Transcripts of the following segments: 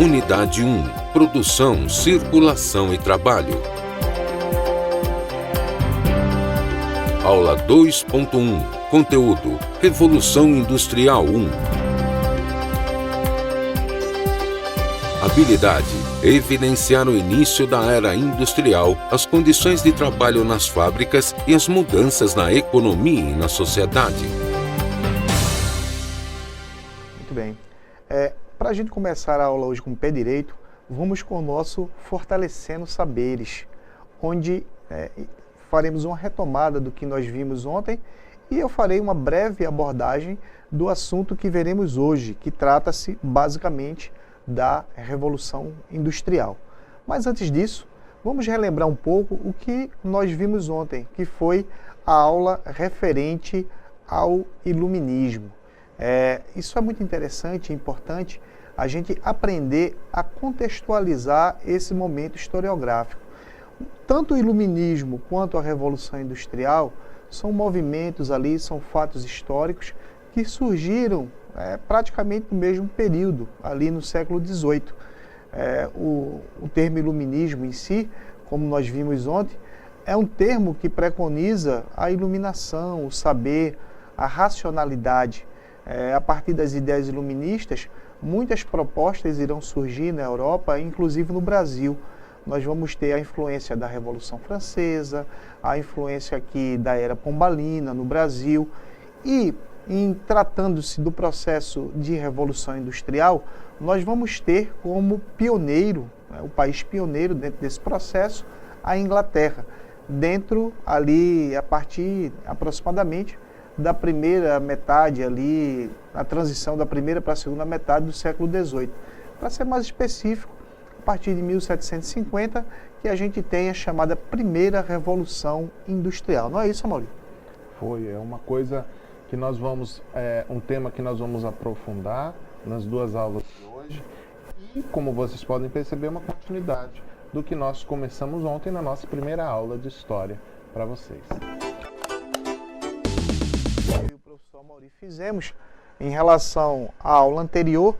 Unidade 1. Produção, circulação e trabalho. Aula 2.1. Conteúdo: Revolução Industrial 1. Habilidade: evidenciar o início da era industrial, as condições de trabalho nas fábricas e as mudanças na economia e na sociedade. Muito bem. Para a gente começar a aula hoje com o pé direito, vamos com o nosso Fortalecendo Saberes, onde faremos uma retomada do que nós vimos ontem e eu farei uma breve abordagem do assunto que veremos hoje, que trata-se basicamente da Revolução Industrial. Mas antes disso, vamos relembrar um pouco o que nós vimos ontem, que foi a aula referente ao Iluminismo. Isso é muito interessante e importante a gente aprender a contextualizar esse momento historiográfico. Tanto o Iluminismo quanto a Revolução Industrial são movimentos ali, são fatos históricos que surgiram praticamente no mesmo período, ali no século XVIII. O termo iluminismo em si, como nós vimos ontem, é um termo que preconiza a iluminação, o saber, a racionalidade. A partir das ideias iluministas, muitas propostas irão surgir na Europa, inclusive no Brasil. Nós vamos ter a influência da Revolução Francesa, a influência aqui da Era Pombalina no Brasil. E, em tratando-se do processo de Revolução Industrial, nós vamos ter como pioneiro, o país pioneiro dentro desse processo, a Inglaterra, dentro ali, a partir aproximadamente da primeira metade ali, a transição da primeira para a segunda metade do século XVIII. Para ser mais específico, a partir de 1750, que a gente tem a chamada Primeira Revolução Industrial. Não é isso, Amaury? É uma coisa que nós vamos, um tema que nós vamos aprofundar nas duas aulas de hoje e, como vocês podem perceber, uma continuidade do que nós começamos ontem na nossa primeira aula de História para vocês. Eu e o professor Amaury fizemos em relação à aula anterior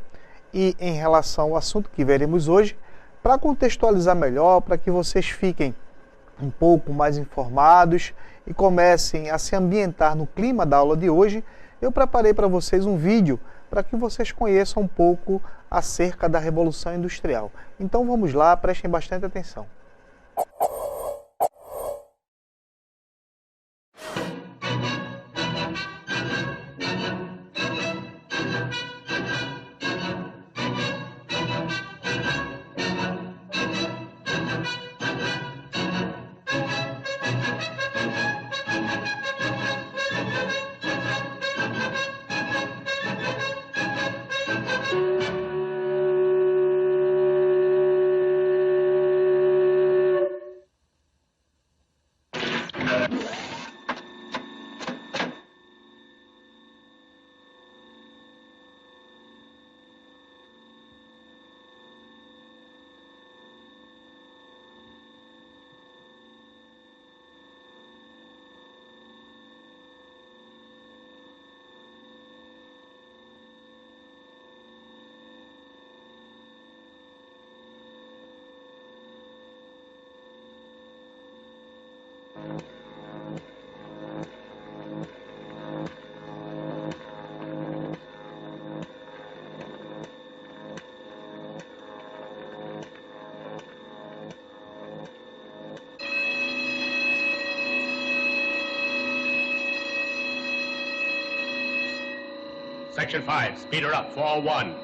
e em relação ao assunto que veremos hoje, para contextualizar melhor, para que vocês fiquem um pouco mais informados e comecem a se ambientar no clima da aula de hoje, eu preparei para vocês um vídeo para que vocês conheçam um pouco acerca da Revolução Industrial. Então vamos lá, prestem bastante atenção. Section 5, speed her up, 4-1.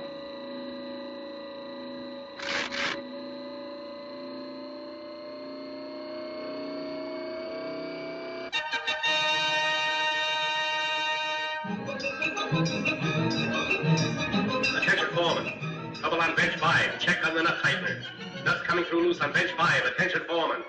Attention, foreman. Trouble on bench 5. Check on the nut tighteners. Nuts coming through loose on bench 5. Attention, foreman.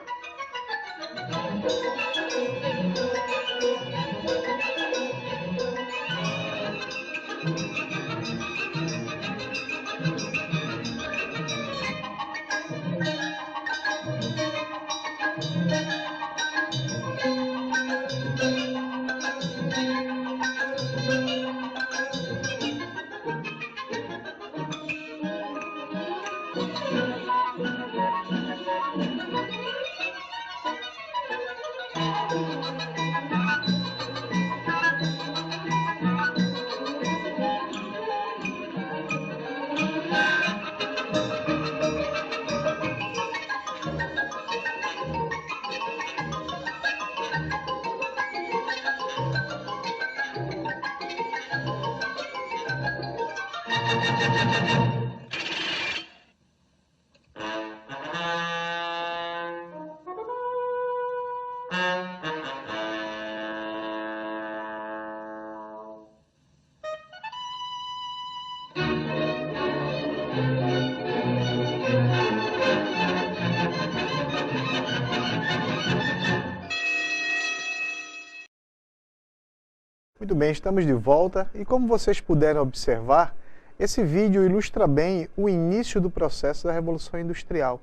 Muito bem, estamos de volta e como vocês puderam observar, esse vídeo ilustra bem o início do processo da Revolução Industrial,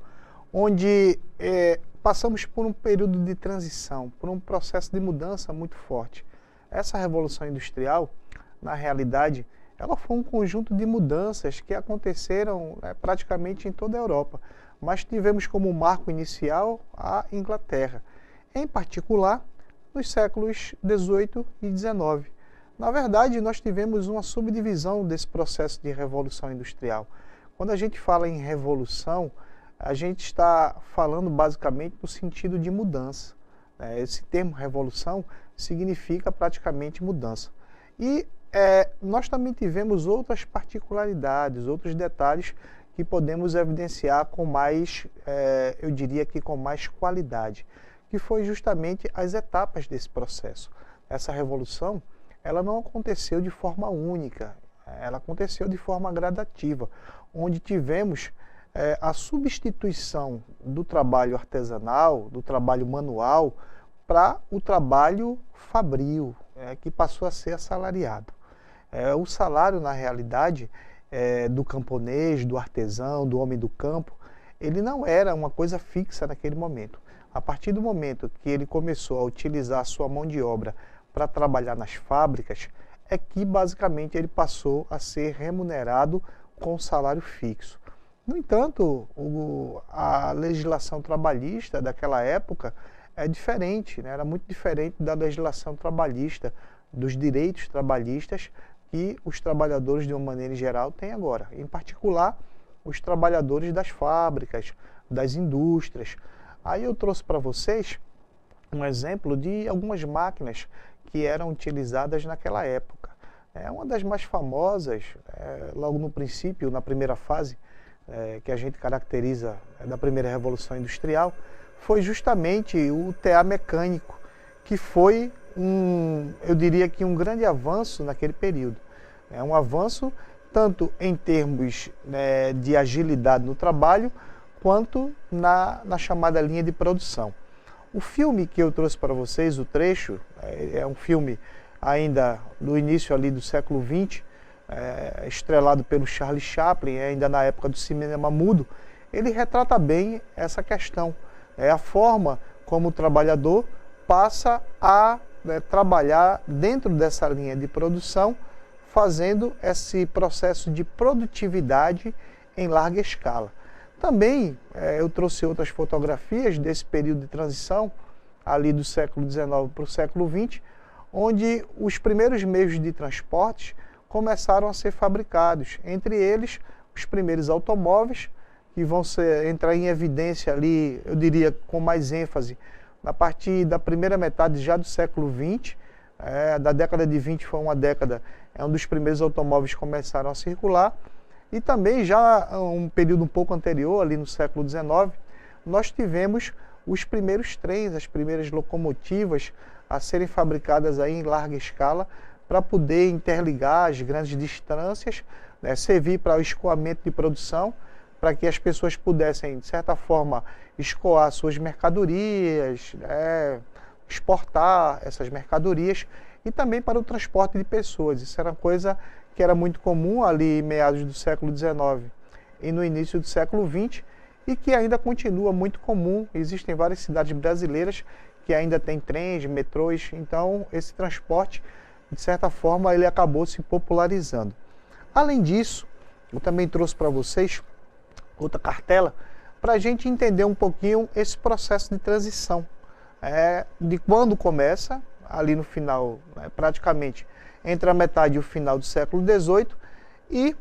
onde passamos por um período de transição, por um processo de mudança muito forte. Essa Revolução Industrial, na realidade, ela foi um conjunto de mudanças que aconteceram praticamente em toda a Europa, mas tivemos como marco inicial a Inglaterra, em particular nos séculos XVIII e XIX. Na verdade, nós tivemos uma subdivisão desse processo de Revolução Industrial. Quando a gente fala em revolução, a gente está falando basicamente no sentido de mudança. Esse termo revolução significa praticamente mudança. E nós também tivemos outras particularidades, outros detalhes que podemos evidenciar com mais, eu diria que com mais qualidade, que foi justamente as etapas desse processo. Essa revolução, ela não aconteceu de forma única, ela aconteceu de forma gradativa, onde tivemos a substituição do trabalho artesanal, do trabalho manual, para o trabalho fabril, que passou a ser assalariado. O salário, na realidade, do camponês, do artesão, do homem do campo, ele não era uma coisa fixa naquele momento. A partir do momento que ele começou a utilizar a sua mão de obra para trabalhar nas fábricas, é que basicamente ele passou a ser remunerado com salário fixo. No entanto, a legislação trabalhista daquela época é diferente, né? Era muito diferente da legislação trabalhista, dos direitos trabalhistas que os trabalhadores de uma maneira geral têm agora. Em particular, os trabalhadores das fábricas, das indústrias. Aí eu trouxe para vocês um exemplo de algumas máquinas que eram utilizadas naquela época. Uma das mais famosas, logo no princípio, na primeira fase, que a gente caracteriza da primeira Revolução Industrial, foi justamente o tear mecânico, que foi eu diria que um grande avanço naquele período. Um avanço tanto em termos de agilidade no trabalho, quanto na chamada linha de produção. O filme que eu trouxe para vocês, o trecho, é um filme ainda do início ali do século XX, estrelado pelo Charlie Chaplin, ainda na época do cinema mudo. Ele retrata bem essa questão, a forma como o trabalhador passa a trabalhar dentro dessa linha de produção, fazendo esse processo de produtividade em larga escala. Também eu trouxe outras fotografias desse período de transição, ali do século XIX para o século XX, onde os primeiros meios de transporte começaram a ser fabricados, entre eles os primeiros automóveis, que vão entrar em evidência ali, eu diria com mais ênfase, a partir da primeira metade já do século XX, da década de 20 foi uma década onde os primeiros automóveis começaram a circular, e também já um período um pouco anterior, ali no século XIX, nós tivemos os primeiros trens, as primeiras locomotivas a serem fabricadas aí em larga escala para poder interligar as grandes distâncias, servir para o escoamento de produção, para que as pessoas pudessem, de certa forma, escoar suas mercadorias, exportar essas mercadorias e também para o transporte de pessoas. Isso era uma coisa que era muito comum ali em meados do século XIX e no início do século XX e que ainda continua muito comum. Existem várias cidades brasileiras que ainda têm trens, metrôs, então esse transporte, de certa forma, ele acabou se popularizando. Além disso, eu também trouxe para vocês outra cartela para a gente entender um pouquinho esse processo de transição, de quando começa, ali no final, praticamente entre a metade e o final do século XVIII, e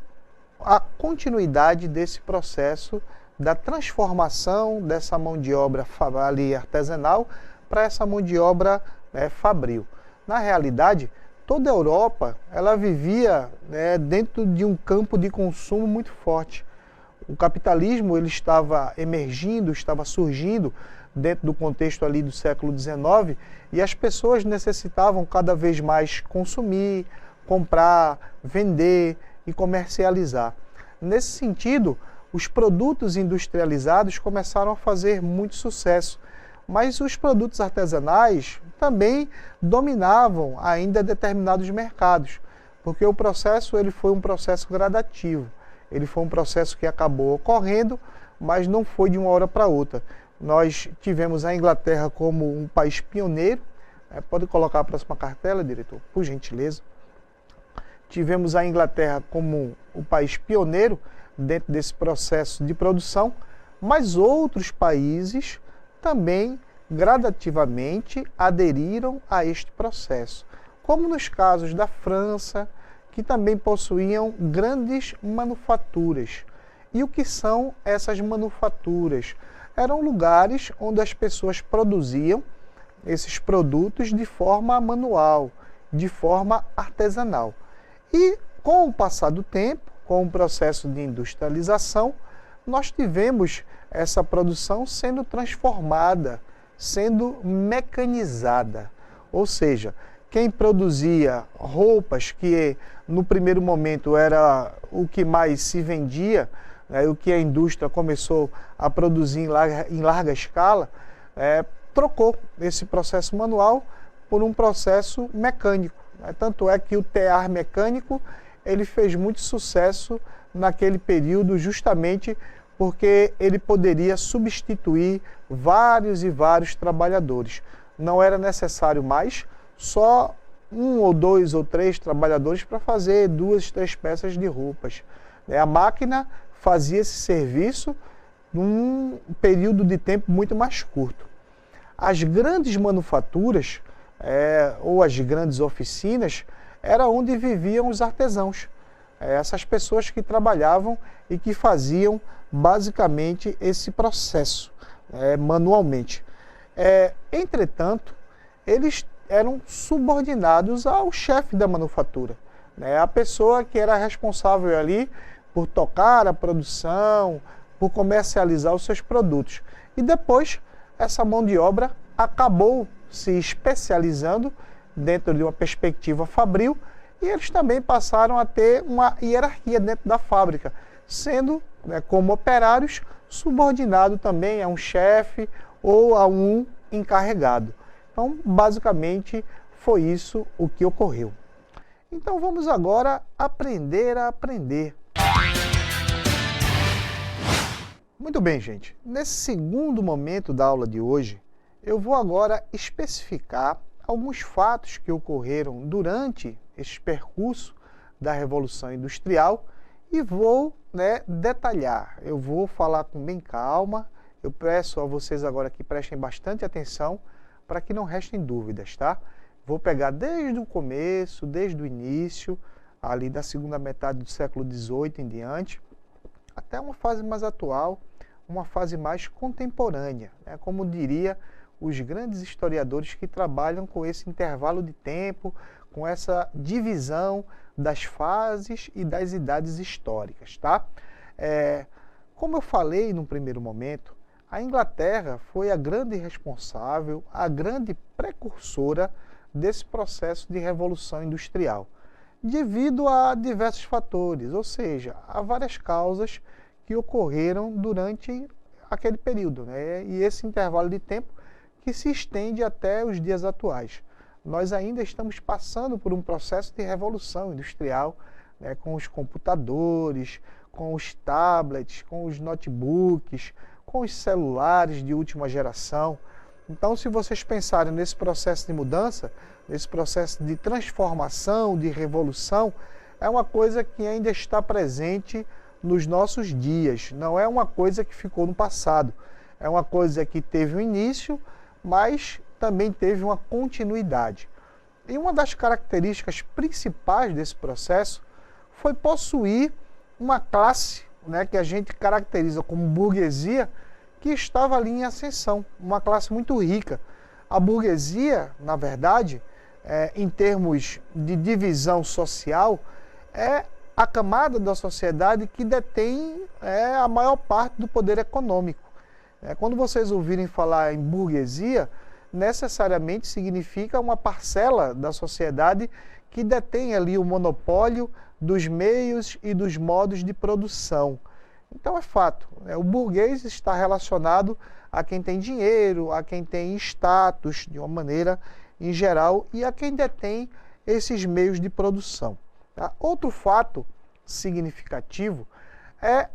a continuidade desse processo da transformação dessa mão de obra ali artesanal para essa mão de obra fabril. Na realidade, toda a Europa ela vivia, né, dentro de um campo de consumo muito forte. O capitalismo ele estava emergindo, estava surgindo dentro do contexto ali do século XIX, e as pessoas necessitavam cada vez mais consumir, comprar, vender e comercializar. Nesse sentido, os produtos industrializados começaram a fazer muito sucesso, mas os produtos artesanais também dominavam ainda determinados mercados, porque o processo ele foi um processo gradativo. Ele foi um processo que acabou ocorrendo, mas não foi de uma hora para outra. Nós tivemos a Inglaterra como um país pioneiro. Pode colocar a próxima cartela, diretor, por gentileza. Tivemos a Inglaterra como um país pioneiro dentro desse processo de produção, mas outros países também gradativamente aderiram a este processo, como nos casos da França, que também possuíam grandes manufaturas. E o que são essas manufaturas? Eram lugares onde as pessoas produziam esses produtos de forma manual, de forma artesanal. E com o passar do tempo, com o processo de industrialização, nós tivemos essa produção sendo transformada, sendo mecanizada. Ou seja, quem produzia roupas que no primeiro momento era o que mais se vendia, né, o que a indústria começou a produzir em larga escala, trocou esse processo manual por um processo mecânico. Tanto é que o tear mecânico ele fez muito sucesso naquele período justamente porque ele poderia substituir vários e vários trabalhadores. Não era necessário mais só um ou dois ou três trabalhadores para fazer 2, 3 peças de roupas. A máquina fazia esse serviço num período de tempo muito mais curto. As grandes manufaturas ou as grandes oficinas era onde viviam os artesãos. Essas pessoas que trabalhavam e que faziam basicamente esse processo manualmente. Entretanto, eles eram subordinados ao chefe da manufatura, a pessoa que era responsável ali por tocar a produção, por comercializar os seus produtos. E depois, essa mão de obra acabou se especializando dentro de uma perspectiva fabril e eles também passaram a ter uma hierarquia dentro da fábrica, sendo, como operários, subordinado também a um chefe ou a um encarregado. Então, basicamente, foi isso o que ocorreu. Então, vamos agora aprender a aprender. Muito bem, gente. Nesse segundo momento da aula de hoje, eu vou agora especificar alguns fatos que ocorreram durante esse percurso da Revolução Industrial e vou detalhar. Eu vou falar com bem calma. Eu peço a vocês agora que prestem bastante atenção para que não restem dúvidas, tá? Vou pegar desde o começo, desde o início, ali da segunda metade do século XVIII em diante, até uma fase mais atual, uma fase mais contemporânea, como diria os grandes historiadores que trabalham com esse intervalo de tempo, com essa divisão das fases e das idades históricas, tá? Como eu falei no primeiro momento, a Inglaterra foi a grande responsável, a grande precursora desse processo de revolução industrial, devido a diversos fatores, ou seja, a várias causas que ocorreram durante aquele período, e esse intervalo de tempo que se estende até os dias atuais. Nós ainda estamos passando por um processo de revolução industrial, com os computadores, com os tablets, com os notebooks, com os celulares de última geração. Então, se vocês pensarem nesse processo de mudança, nesse processo de transformação, de revolução, é uma coisa que ainda está presente nos nossos dias. Não é uma coisa que ficou no passado. É uma coisa que teve um início, mas também teve uma continuidade. E uma das características principais desse processo foi possuir uma classe, que a gente caracteriza como burguesia, que estava ali em ascensão, uma classe muito rica. A burguesia, na verdade, em termos de divisão social, é a camada da sociedade que detém a maior parte do poder econômico. Quando vocês ouvirem falar em burguesia, necessariamente significa uma parcela da sociedade que detém ali o monopólio dos meios e dos modos de produção. Então é fato, o burguês está relacionado a quem tem dinheiro, a quem tem status, de uma maneira em geral, e a quem detém esses meios de produção. Tá? Outro fato significativo é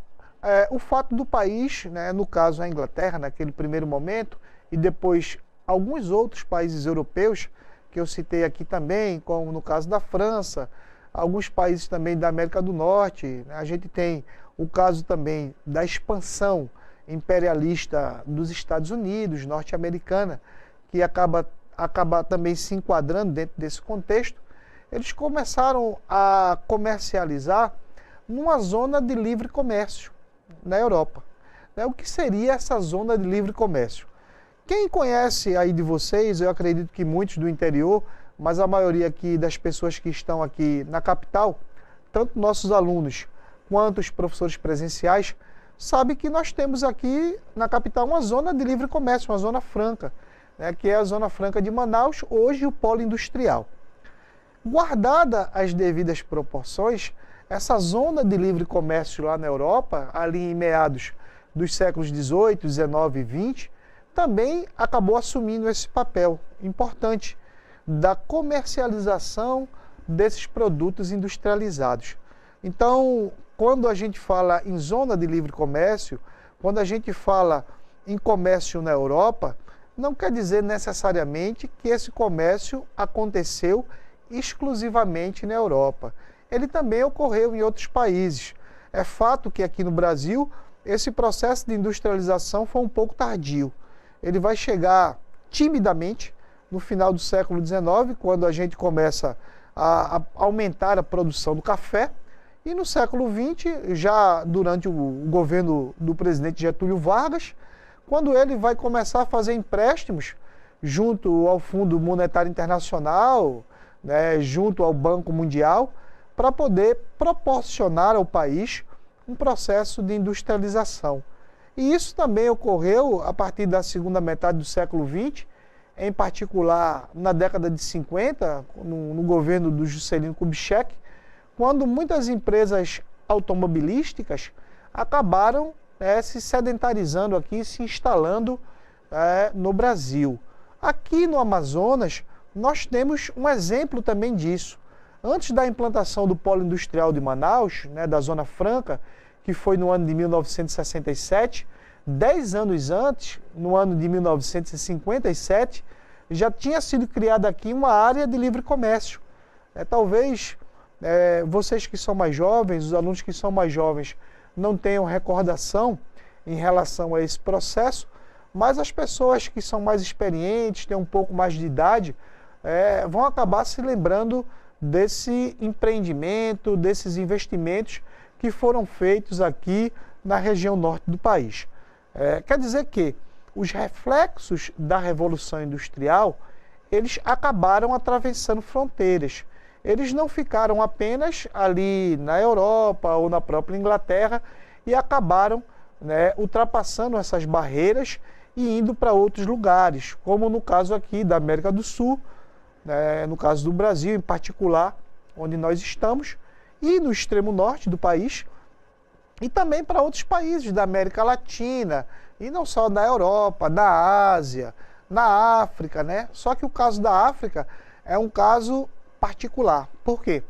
o fato do país, no caso a Inglaterra, naquele primeiro momento, e depois alguns outros países europeus, que eu citei aqui também, como no caso da França, alguns países também da América do Norte. A gente tem o caso também da expansão imperialista dos Estados Unidos, norte-americana, que acaba também se enquadrando dentro desse contexto. Eles começaram a comercializar numa zona de livre comércio na Europa. O que seria essa zona de livre comércio? Quem conhece aí de vocês, eu acredito que muitos do interior, mas a maioria aqui das pessoas que estão aqui na capital, tanto nossos alunos quanto os professores presenciais, sabe que nós temos aqui na capital uma zona de livre comércio, uma zona franca, que é a Zona Franca de Manaus, hoje o polo industrial. Guardada as devidas proporções, essa zona de livre comércio lá na Europa, ali em meados dos séculos XVIII, XIX e XX, também acabou assumindo esse papel importante da comercialização desses produtos industrializados. Então, quando a gente fala em zona de livre comércio, quando a gente fala em comércio na Europa, não quer dizer necessariamente que esse comércio aconteceu exclusivamente na Europa. Ele também ocorreu em outros países. É fato que aqui no Brasil, esse processo de industrialização foi um pouco tardio. Ele vai chegar timidamente no final do século XIX, quando a gente começa a aumentar a produção do café, e no século XX, já durante o governo do presidente Getúlio Vargas, quando ele vai começar a fazer empréstimos junto ao Fundo Monetário Internacional, junto ao Banco Mundial, para poder proporcionar ao país um processo de industrialização. E isso também ocorreu a partir da segunda metade do século XX, em particular na década de 50, no governo do Juscelino Kubitschek, quando muitas empresas automobilísticas acabaram se sedentarizando aqui, se instalando no Brasil. Aqui no Amazonas, nós temos um exemplo também disso. Antes da implantação do Polo Industrial de Manaus, da Zona Franca, que foi no ano de 1967, 10 anos antes, no ano de 1957, já tinha sido criada aqui uma área de livre comércio. Talvez vocês que são mais jovens, os alunos que são mais jovens, não tenham recordação em relação a esse processo, mas as pessoas que são mais experientes, têm um pouco mais de idade, vão acabar se lembrando desse empreendimento, desses investimentos que foram feitos aqui na região norte do país. Quer dizer que os reflexos da Revolução Industrial, eles acabaram atravessando fronteiras. Eles não ficaram apenas ali na Europa ou na própria Inglaterra e acabaram ultrapassando essas barreiras e indo para outros lugares, como no caso aqui da América do Sul, no caso do Brasil em particular, onde nós estamos, e no extremo norte do país, e também para outros países da América Latina, e não só na Europa, na Ásia, na África, Só que o caso da África é um caso particular. Por quê?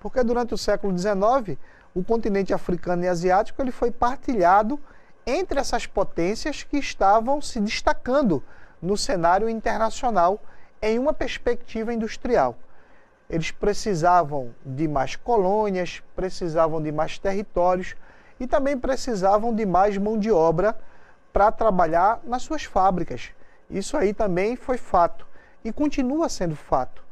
Porque durante o século XIX, o continente africano e asiático ele foi partilhado entre essas potências que estavam se destacando no cenário internacional em uma perspectiva industrial. Eles precisavam de mais colônias, precisavam de mais territórios e também precisavam de mais mão de obra para trabalhar nas suas fábricas. Isso aí também foi fato e continua sendo fato.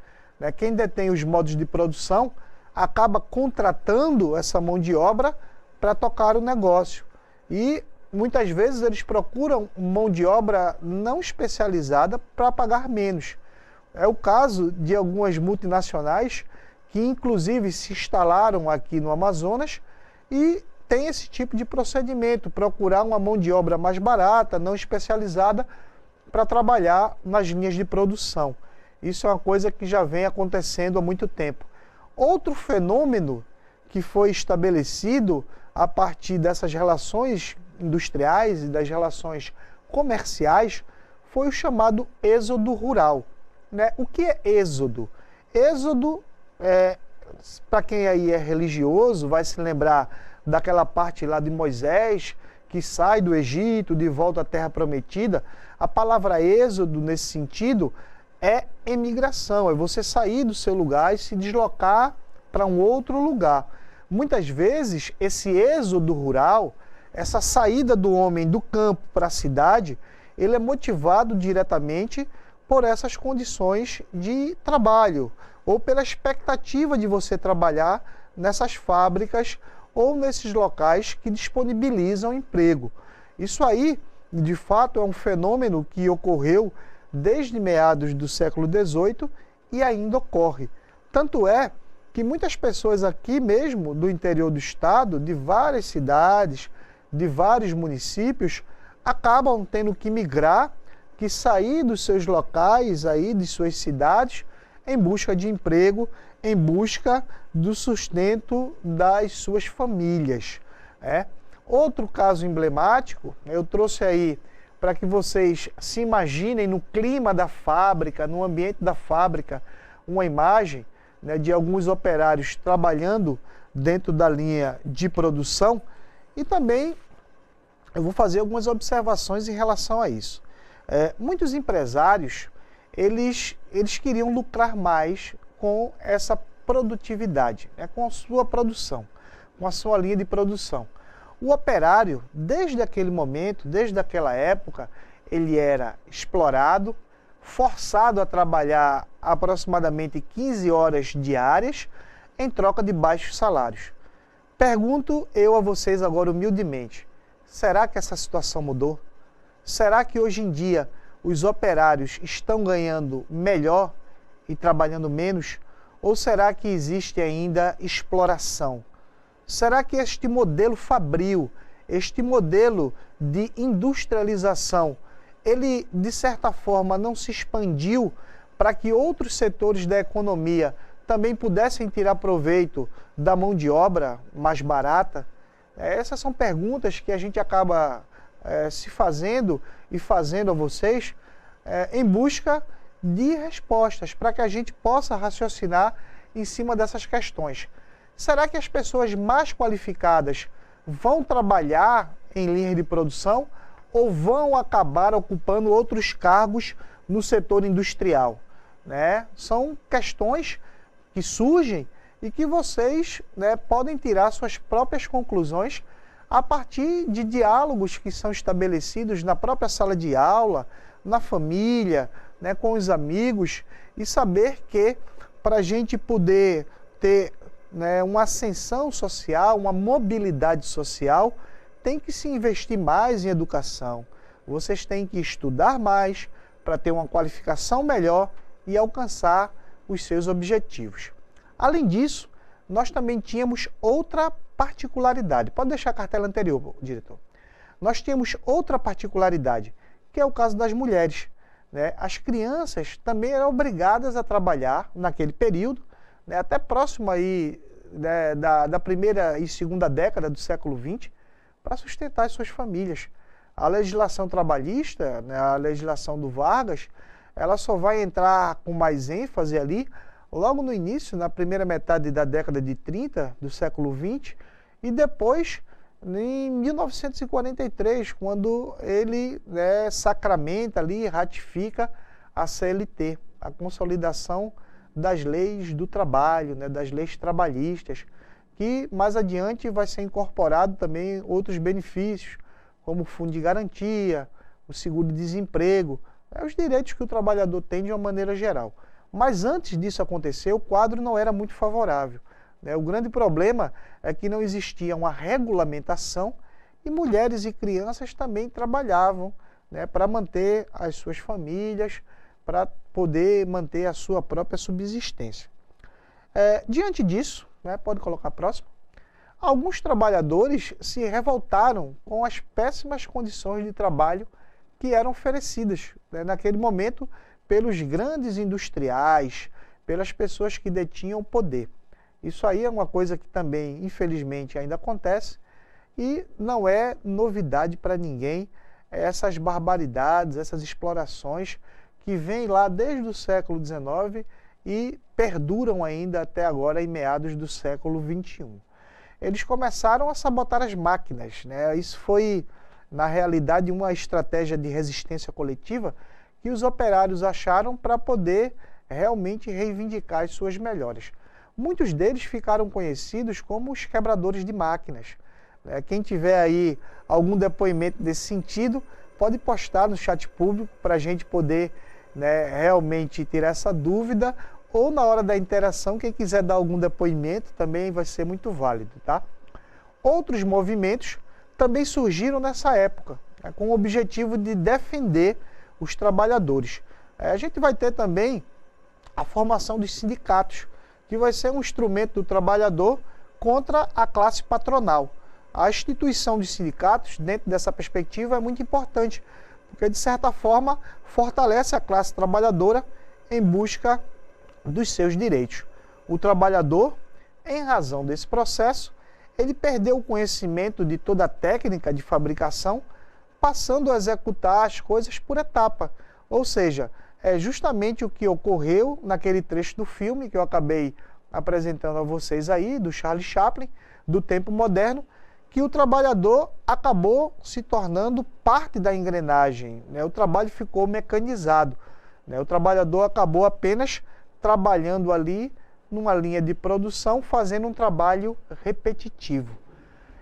Quem detém os modos de produção acaba contratando essa mão de obra para tocar o negócio. E muitas vezes eles procuram mão de obra não especializada para pagar menos. É o caso de algumas multinacionais que inclusive se instalaram aqui no Amazonas e tem esse tipo de procedimento, procurar uma mão de obra mais barata, não especializada, para trabalhar nas linhas de produção. Isso é uma coisa que já vem acontecendo há muito tempo. Outro fenômeno que foi estabelecido a partir dessas relações industriais e das relações comerciais foi o chamado êxodo rural. Né? O que é êxodo? Êxodo, para quem aí é religioso, vai se lembrar daquela parte lá de Moisés, que sai do Egito de volta à Terra Prometida. A palavra êxodo, nesse sentido, é emigração, é você sair do seu lugar e se deslocar para um outro lugar. Muitas vezes, esse êxodo rural, essa saída do homem do campo para a cidade, ele é motivado diretamente por essas condições de trabalho, ou pela expectativa de você trabalhar nessas fábricas ou nesses locais que disponibilizam emprego. Isso aí, de fato, é um fenômeno que ocorreu desde meados do século XVIII e ainda ocorre. Tanto é que muitas pessoas aqui mesmo do interior do estado, de várias cidades, de vários municípios, acabam tendo que migrar, que sair dos seus locais, aí, de suas cidades, em busca de emprego, em busca do sustento das suas famílias. Outro caso emblemático, eu trouxe aí para que vocês se imaginem no clima da fábrica, no ambiente da fábrica, uma imagem, né, de alguns operários trabalhando dentro da linha de produção, e também eu vou fazer algumas observações em relação a isso. Muitos empresários, eles queriam lucrar mais com essa produtividade, com a sua produção, com a sua linha de produção. O operário, desde aquele momento, desde aquela época, ele era explorado, forçado a trabalhar aproximadamente 15 horas diárias em troca de baixos salários. Pergunto eu a vocês agora humildemente, será que essa situação mudou? Será que hoje em dia os operários estão ganhando melhor e trabalhando menos? Ou será que existe ainda exploração? Será que este modelo fabril, este modelo de industrialização, ele, de certa forma, não se expandiu para que outros setores da economia também pudessem tirar proveito da mão de obra mais barata? Essas são perguntas que a gente acaba se fazendo e fazendo a vocês em busca de respostas, para que a gente possa raciocinar em cima dessas questões. Será que as pessoas mais qualificadas vão trabalhar em linha de produção ou vão acabar ocupando outros cargos no setor industrial? São questões que surgem e que vocês podem tirar suas próprias conclusões a partir de diálogos que são estabelecidos na própria sala de aula, na família, com os amigos, e saber que para a gente poder ter uma ascensão social, uma mobilidade social, tem que se investir mais em educação. Vocês têm que estudar mais para ter uma qualificação melhor e alcançar os seus objetivos. Além disso, nós também tínhamos outra particularidade. Pode deixar a cartela anterior, diretor. Nós tínhamos outra particularidade, que é o caso das mulheres. As crianças também eram obrigadas a trabalhar naquele período, até próximo aí, da primeira e segunda década do século XX, para sustentar as suas famílias. A legislação trabalhista, a legislação do Vargas, ela só vai entrar com mais ênfase ali logo no início, na primeira metade da década de 30 do século XX, e depois em 1943, quando ele sacramenta ali, ratifica a CLT, a consolidação das leis do trabalho, das leis trabalhistas, que mais adiante vai ser incorporado também outros benefícios, como o fundo de garantia, o seguro-desemprego, os direitos que o trabalhador tem de uma maneira geral. Mas antes disso acontecer, o quadro não era muito favorável. O grande problema é que não existia uma regulamentação e mulheres e crianças também trabalhavam para manter as suas famílias, para poder manter a sua própria subsistência. Diante disso, né, pode colocar próximo, alguns trabalhadores se revoltaram com as péssimas condições de trabalho que eram oferecidas, né, naquele momento pelos grandes industriais, pelas pessoas que detinham poder. Isso aí é uma coisa que também, infelizmente, ainda acontece e não é novidade para ninguém essas barbaridades, essas explorações que vêm lá desde o século XIX e perduram ainda até agora em meados do século XXI. Eles começaram a sabotar as máquinas, né? Isso foi, na realidade, uma estratégia de resistência coletiva que os operários acharam para poder realmente reivindicar as suas melhorias. Muitos deles ficaram conhecidos como os quebradores de máquinas. Quem tiver aí algum depoimento desse sentido, pode postar no chat público para a gente poder, né, realmente tirar essa dúvida, ou na hora da interação, quem quiser dar algum depoimento também vai ser muito válido, tá? Outros movimentos também surgiram nessa época, né, com o objetivo de defender os trabalhadores. A gente vai ter também a formação dos sindicatos, que vai ser um instrumento do trabalhador contra a classe patronal. A instituição de sindicatos, dentro dessa perspectiva, é muito importante, porque, de certa forma, fortalece a classe trabalhadora em busca dos seus direitos. O trabalhador, em razão desse processo, ele perdeu o conhecimento de toda a técnica de fabricação, passando a executar as coisas por etapa. Ou seja, é justamente o que ocorreu naquele trecho do filme que eu acabei apresentando a vocês aí, do Charlie Chaplin, do tempo moderno, que o trabalhador acabou se tornando parte da engrenagem, né? O trabalho ficou mecanizado, né? O trabalhador acabou apenas trabalhando ali numa linha de produção, fazendo um trabalho repetitivo.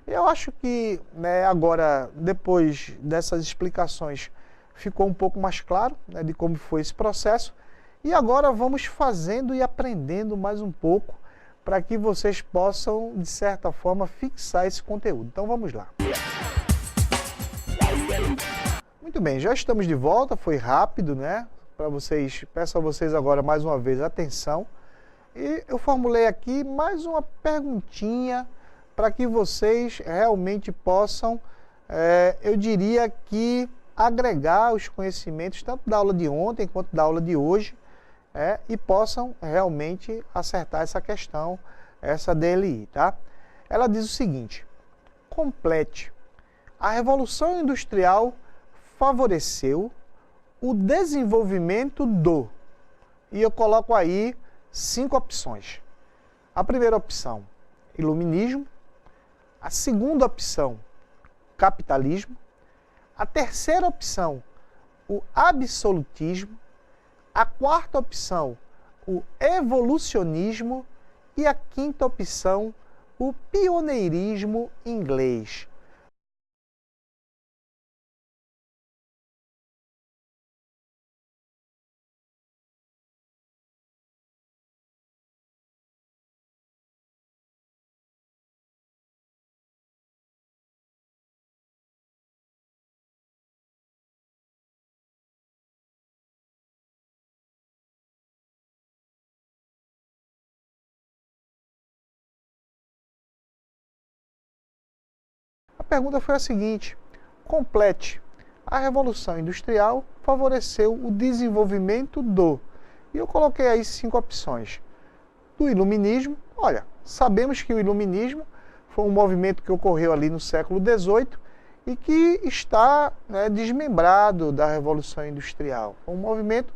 Eu acho que, né, agora, depois dessas explicações, ficou um pouco mais claro, né, de como foi esse processo. E agora vamos fazendo e aprendendo mais um pouco para que vocês possam, de certa forma, fixar esse conteúdo. Então vamos lá. Muito bem, já estamos de volta, foi rápido, né? Peço a vocês agora mais uma vez atenção. E eu formulei aqui mais uma perguntinha para que vocês realmente possam, eu diria que, agregar os conhecimentos tanto da aula de ontem quanto da aula de hoje, e possam realmente acertar essa questão, essa DLI, tá? Ela diz o seguinte: complete. A Revolução Industrial favoreceu o desenvolvimento do... E eu coloco aí 5 opções. A primeira opção, iluminismo. A segunda opção, capitalismo. A terceira opção, o absolutismo. A quarta opção, o evolucionismo. E a quinta opção, o pioneirismo inglês. A pergunta foi a seguinte: complete. A Revolução Industrial favoreceu o desenvolvimento do... E eu coloquei aí 5 opções. Do iluminismo, olha, sabemos que o iluminismo foi um movimento que ocorreu ali no século XVIII e que está, né, desmembrado da Revolução Industrial. Foi um movimento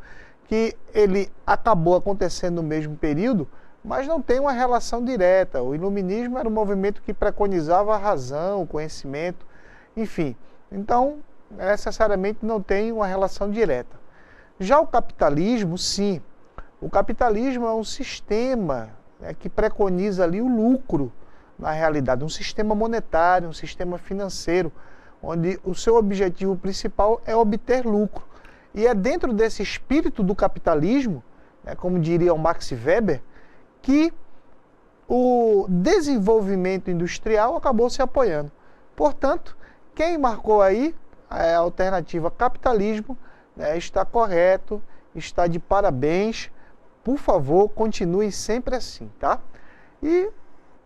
que ele acabou acontecendo no mesmo período, mas não tem uma relação direta. O iluminismo era um movimento que preconizava a razão, o conhecimento, enfim. Então, necessariamente não tem uma relação direta. Já o capitalismo, sim. O capitalismo é um sistema, né, que preconiza ali o lucro, na realidade, um sistema monetário, um sistema financeiro, onde o seu objetivo principal é obter lucro. E é dentro desse espírito do capitalismo, né, como diria o Max Weber, que o desenvolvimento industrial acabou se apoiando. Portanto, quem marcou aí a alternativa capitalismo, né, está correto está de parabéns. Por favor, continue sempre assim, tá? E,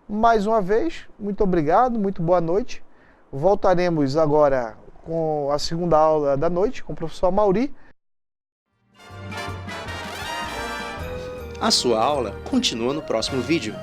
mais uma vez, muito obrigado, muito boa noite. Voltaremos agora com a segunda aula da noite, com o professor Mauri. A sua aula continua no próximo vídeo.